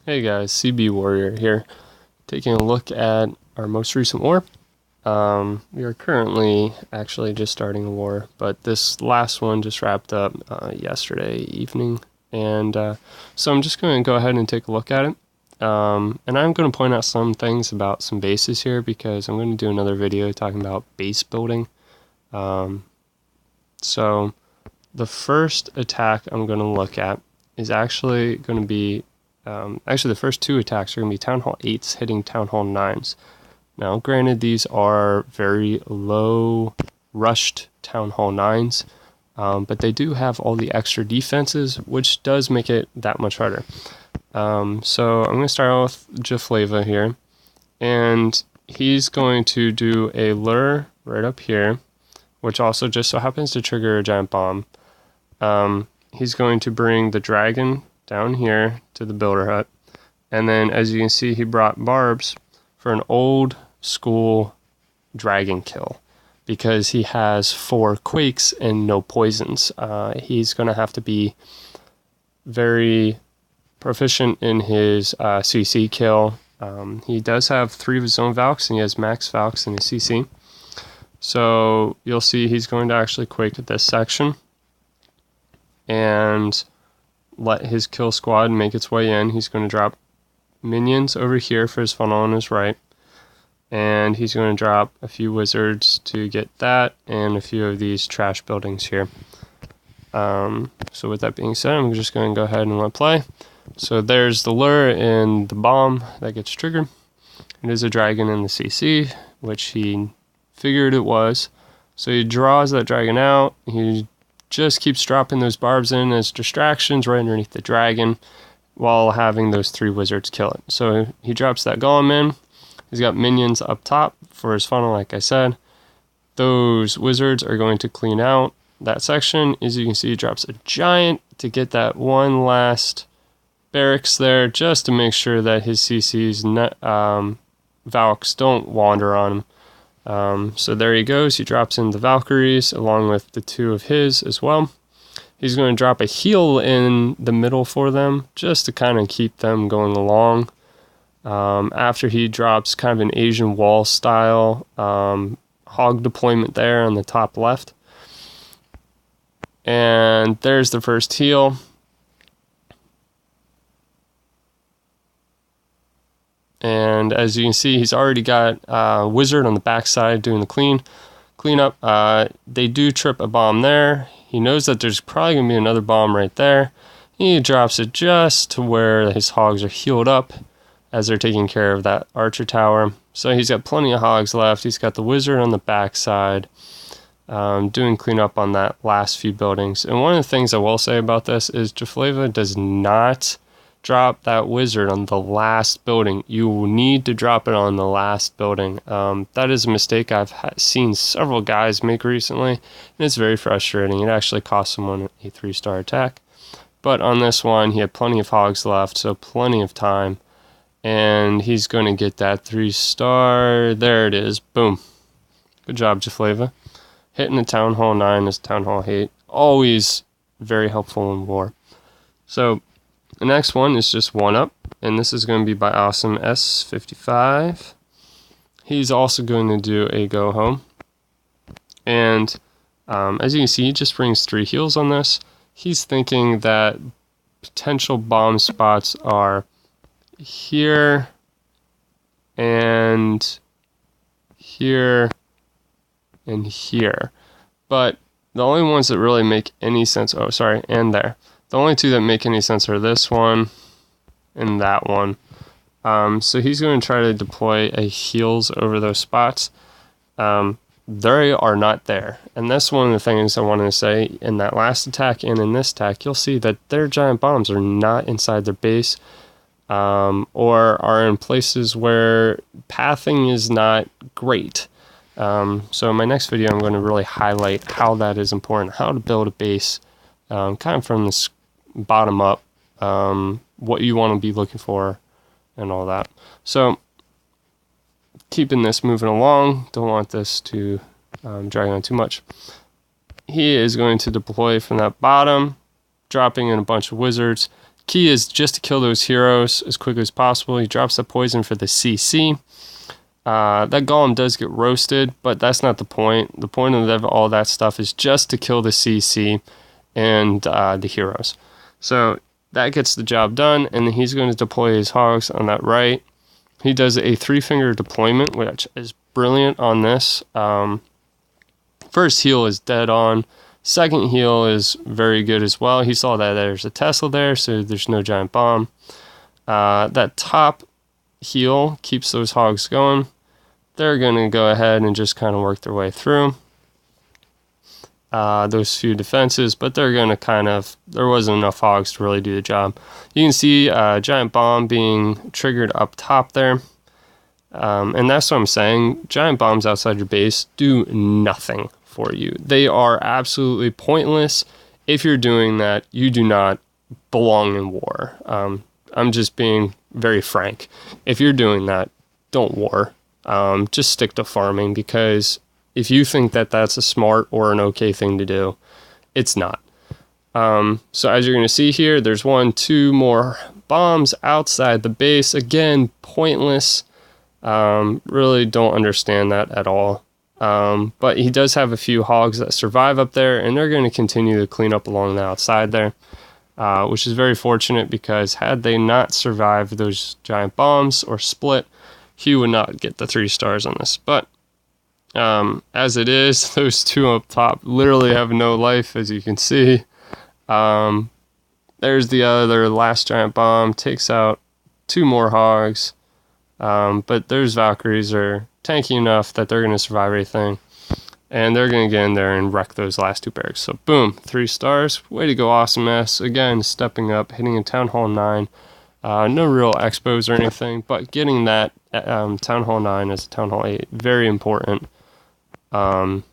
Hey guys, CB Warrior here, taking a look at our most recent war. We are currently actually just starting a war, but this last one just wrapped up yesterday evening, and so I'm just going to go ahead and take a look at it. And I'm going to point out some things about some bases here because I'm going to do another video talking about base building. So the first attack I'm going to look at is actually going to be actually, the first two attacks are going to be Town Hall 8s hitting Town Hall 9s. Now, granted, these are very low rushed Town Hall 9s, but they do have all the extra defenses, which does make it that much harder. So I'm going to start out with Jafleva here, and he's going to do a lure right up here, which also just so happens to trigger a giant bomb. He's going to bring the dragon down here to the builder hut, and then as you can see, he brought barbs for an old school dragon kill because he has 4 quakes and no poisons. He's going to have to be very proficient in his CC kill. He does have 3 of his own Valks, and he has max Valks in his CC, so you'll see he's going to actually quake at this section and let his kill squad make its way in. He's going to drop minions over here for his funnel on his right, and he's going to drop a few wizards to get that and a few of these trash buildings here. So with that being said, I'm just going to go ahead and let play. So there's the lure and the bomb that gets triggered. It is a dragon in the CC, which he figured it was. So he draws that dragon out. He just keeps dropping those barbs in as distractions right underneath the dragon while having those 3 wizards kill it. So he drops that golem in. He's got minions up top for his funnel, like I said. Those wizards are going to clean out that section. As you can see, he drops a giant to get that one last barracks there, just to make sure that his CC's Valks don't wander on him. So there he goes. He drops in the Valkyries along with the 2 of his as well. He's going to drop a heal in the middle for them just to kind of keep them going along. After he drops kind of an Asian wall style hog deployment there on the top left. And there's the first heal. And as you can see, he's already got a wizard on the backside doing the cleanup. They do trip a bomb there. He knows that there's probably going to be another bomb right there. He drops it just to where his hogs are healed up as they're taking care of that archer tower. So he's got plenty of hogs left. He's got the wizard on the backside doing cleanup on that last few buildings. And one of the things I will say about this is Jafleva does not drop that wizard on the last building. You need to drop it on the last building. That is a mistake I've seen several guys make recently, and it's very frustrating. It actually cost someone a 3-star attack. But on this one, he had plenty of hogs left, so plenty of time, and he's going to get that 3-star. There it is. Boom. Good job, Jafleva. Hitting the Town Hall 9 is Town Hall 8. Always very helpful in war. So the next one is just 1-up, and this is going to be by Awesome S55. He's also going to do a go home. And as you can see, he just brings 3 heals on this. He's thinking that potential bomb spots are here and here and here. But the only ones that really make any sense, and there. The only 2 that make any sense are this one and that one. So he's going to try to deploy a heals over those spots. They are not there. And that's one of the things I wanted to say. In that last attack and in this attack, you'll see that their giant bombs are not inside their base, or are in places where pathing is not great. So in my next video, I'm going to really highlight how that is important, how to build a base, kind of from this bottom up, what you want to be looking for and all that. So keeping this moving along, don't want this to drag on too much. He is going to deploy from that bottom, dropping in a bunch of wizards, key is just to kill those heroes as quickly as possible. He drops the poison for the CC. That golem does get roasted, but that's not the point. The point of all that stuff is just to kill the CC and the heroes. So that gets the job done, and then he's going to deploy his hogs on that right. He does a 3-finger deployment, which is brilliant on this. First heal is dead on. Second heal is very good as well. He saw that there's a Tesla there, so there's no giant bomb. That top heal keeps those hogs going. They're going to go ahead and just kind of work their way through those few defenses, but they're going to kind of, there wasn't enough hogs to really do the job. You can see giant bomb being triggered up top there. And that's what I'm saying. Giant bombs outside your base do nothing for you. They are absolutely pointless. If you're doing that, you do not belong in war. I'm just being very frank. If you're doing that, don't war. Just stick to farming, because if you think that that's a smart or an okay thing to do, it's not. So as you're going to see here, there's 1, 2 more bombs outside the base. Again, pointless. Really don't understand that at all. But he does have a few hogs that survive up there, and they're going to continue to clean up along the outside there, which is very fortunate, because had they not survived those giant bombs or split, he would not get the 3 stars on this. But as it is, those 2 up top literally have no life, as you can see. There's the other last giant bomb, takes out 2 more hogs. But those Valkyries are tanky enough that they're going to survive everything. And they're going to get in there and wreck those last 2 barracks. So boom, 3 stars. Way to go, Awesomeness. Again, stepping up, hitting a Town Hall 9. No real expos or anything, but getting that Town Hall 9 as a Town Hall 8, very important. And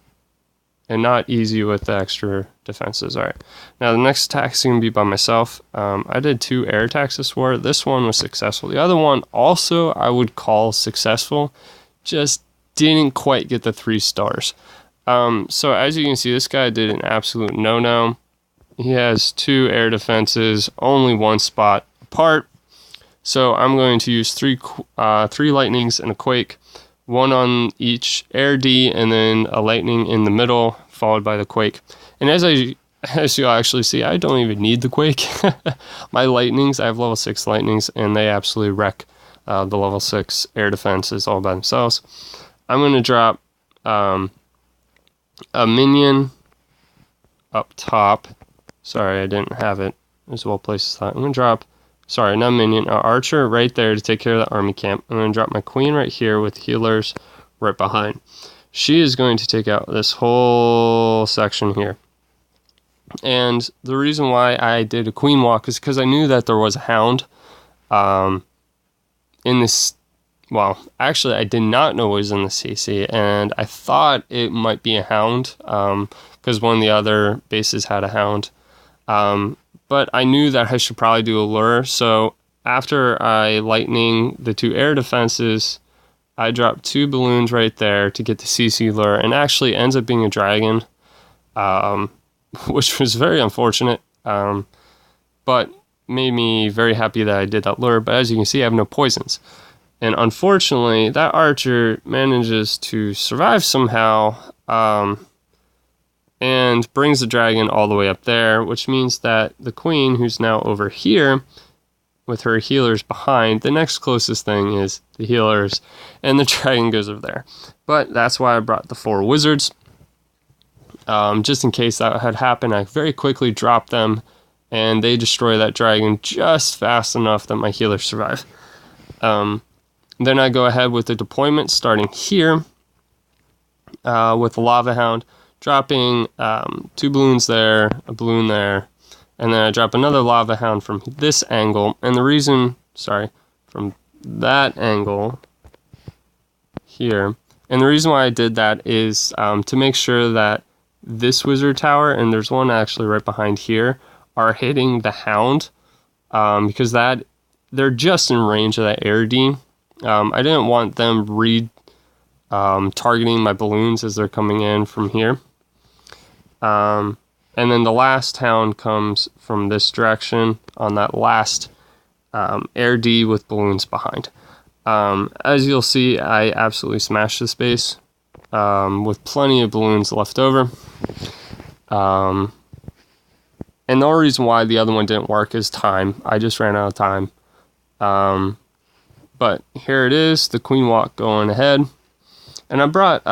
not easy with the extra defenses. Alright, now the next attack is going to be by myself. I did 2 air attacks this war. This one was successful. The other one also I would call successful, just didn't quite get the 3 stars. So as you can see, this guy did an absolute no-no. He has 2 air defenses, only 1 spot apart. So I'm going to use 3 lightnings and a quake. 1 on each air D, and then a lightning in the middle, followed by the quake. And as you'll actually see, I don't even need the quake. My lightnings, I have level 6 lightnings, and they absolutely wreck the level 6 air defenses all by themselves. I'm going to drop a minion up top. Sorry, I didn't have it as well placed as that. I'm going to drop, sorry, not minion, an archer right there to take care of the army camp. I'm going to drop my queen right here with healers right behind. She is going to take out this whole section here. And the reason why I did a queen walk is because I knew that there was a hound in this. Well, actually, I did not know it was in the CC, and I thought it might be a hound because one of the other bases had a hound. But I knew that I should probably do a lure, so after I lightning the 2 air defenses, I dropped 2 balloons right there to get the CC lure, and actually ends up being a dragon, which was very unfortunate, but made me very happy that I did that lure. But as you can see, I have no poisons. And unfortunately, that archer manages to survive somehow, and brings the dragon all the way up there, which means that the queen, who's now over here with her healers behind, the next closest thing is the healers, and the dragon goes over there. But that's why I brought the 4 wizards. Just in case that had happened, I very quickly dropped them, and they destroy that dragon just fast enough that my healers survive. Then I go ahead with the deployment, starting here with the Lava Hound, dropping 2 balloons there, a balloon there, and then I drop another Lava Hound from this angle. And the reason, sorry, from that angle here. And the reason why I did that is to make sure that this wizard tower, and there's one actually right behind here, are hitting the hound, because they're just in range of that air D. I didn't want them targeting my balloons as they're coming in from here. And then the last hound comes from this direction on that last air D with balloons behind. As you'll see, I absolutely smashed this base with plenty of balloons left over. And the only reason why the other one didn't work is time. I just ran out of time. But here it is, the queen walk going ahead. And I brought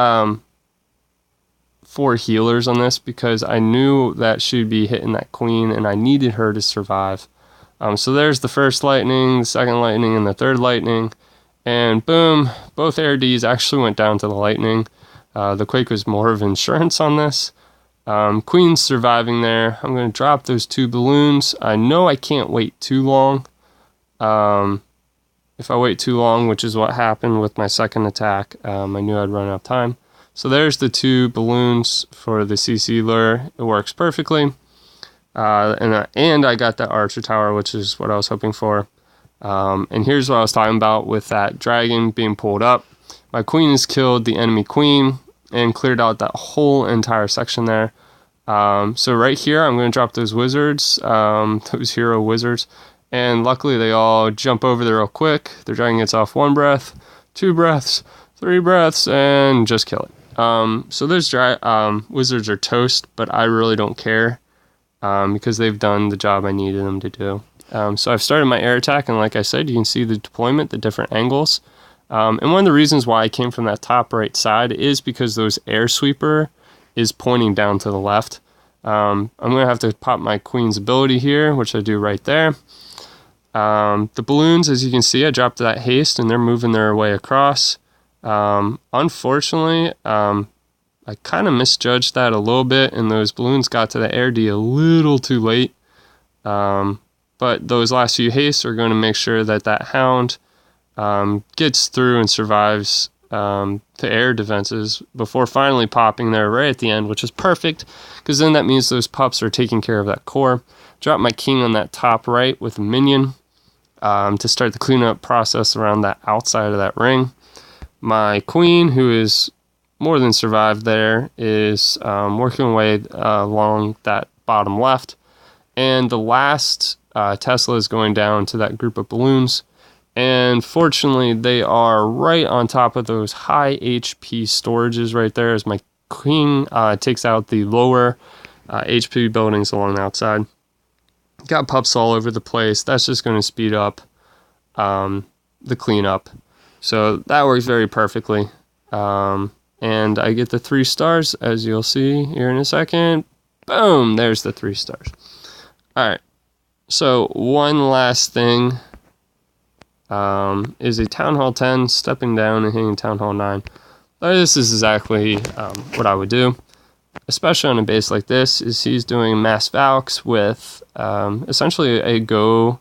4 healers on this because I knew that she'd be hitting that queen and I needed her to survive. So there's the first lightning, the second lightning, and the third lightning. And boom, both air Ds actually went down to the lightning. The quake was more of insurance on this. Queen's surviving there. I'm going to drop those 2 balloons. I know I can't wait too long. If I wait too long, which is what happened with my second attack, I knew I'd run out of time. So there's the 2 balloons for the CC lure. It works perfectly. And I got that archer tower, which is what I was hoping for. And here's what I was talking about with that dragon being pulled up. My queen has killed the enemy queen and cleared out that whole entire section there. So right here, I'm going to drop those wizards, those hero wizards. And luckily, they all jump over there real quick. The dragon gets off 1 breath, 2 breaths, 3 breaths, and just kill it. So those wizards are toast, but I really don't care because they've done the job I needed them to do. So I've started my air attack, and like I said, you can see the deployment, the different angles. And one of the reasons why I came from that top right side is because those air sweeper is pointing down to the left. I'm going to have to pop my queen's ability here, which I do right there. The balloons, as you can see, I dropped that haste, and they're moving their way across. Unfortunately, I kind of misjudged that a little bit, and those balloons got to the air D a little too late. But those last few hastes are going to make sure that that hound gets through and survives the air defenses before finally popping there right at the end, which is perfect, because then that means those pups are taking care of that core. Drop my king on that top right with a minion to start the cleanup process around that outside of that ring. My queen, who is more than survived there, is working away along that bottom left. And the last Tesla is going down to that group of balloons. And fortunately, they are right on top of those high HP storages right there as my king takes out the lower HP buildings along the outside. Got pups all over the place. That's just going to speed up the cleanup. So that works very perfectly. And I get the 3 stars, as you'll see here in a second. Boom! There's the 3 stars. Alright. So one last thing is a Town Hall 10 stepping down and hitting Town Hall 9. This is exactly what I would do, especially on a base like this. Is he's doing mass Valks with essentially a go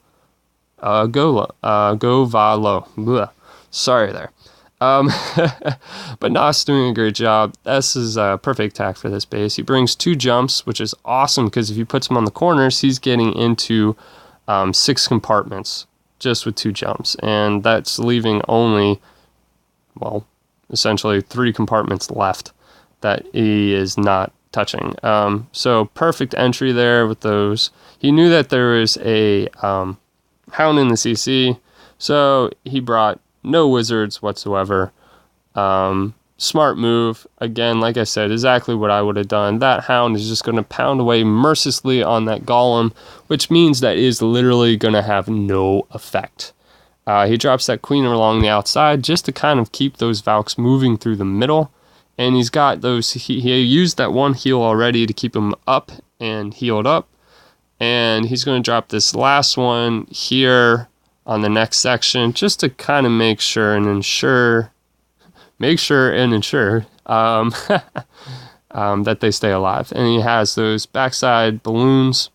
va low. Blech. Sorry there. But Nas doing a great job. This is a perfect attack for this base. He brings 2 jumps, which is awesome because if he puts him on the corners, he's getting into 6 compartments just with 2 jumps. And that's leaving only, well, essentially 3 compartments left that he is not touching. So perfect entry there with those. He knew that there was a hound in the CC, so he brought no wizards whatsoever. Smart move. Again, like I said, exactly what I would have done. That hound is just going to pound away mercilessly on that golem, which means that is literally going to have no effect. He drops that queen along the outside just to kind of keep those Valks moving through the middle. And he's got those, he used that 1 heal already to keep him up and healed up. And he's going to drop this last one here on the next section just to kind of make sure and ensure that they stay alive. And he has those backside balloons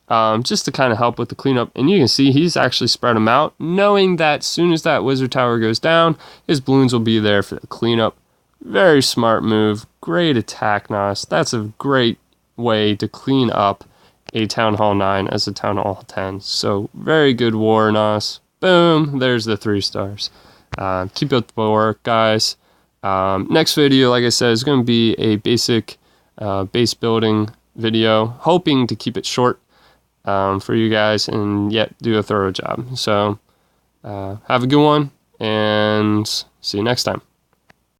just to kind of help with the cleanup. And you can see he's actually spread them out, knowing that as soon as that wizard tower goes down, his balloons will be there for the cleanup. Very smart move. Great attack, Nas. That's a great way to clean up a Town Hall 9 as a Town Hall 10. So very good war, Nas. Boom. There's the 3 stars. Keep up the work, guys. Next video, like I said, is going to be a basic base building video, hoping to keep it short for you guys and yet do a thorough job. So have a good one, and see you next time.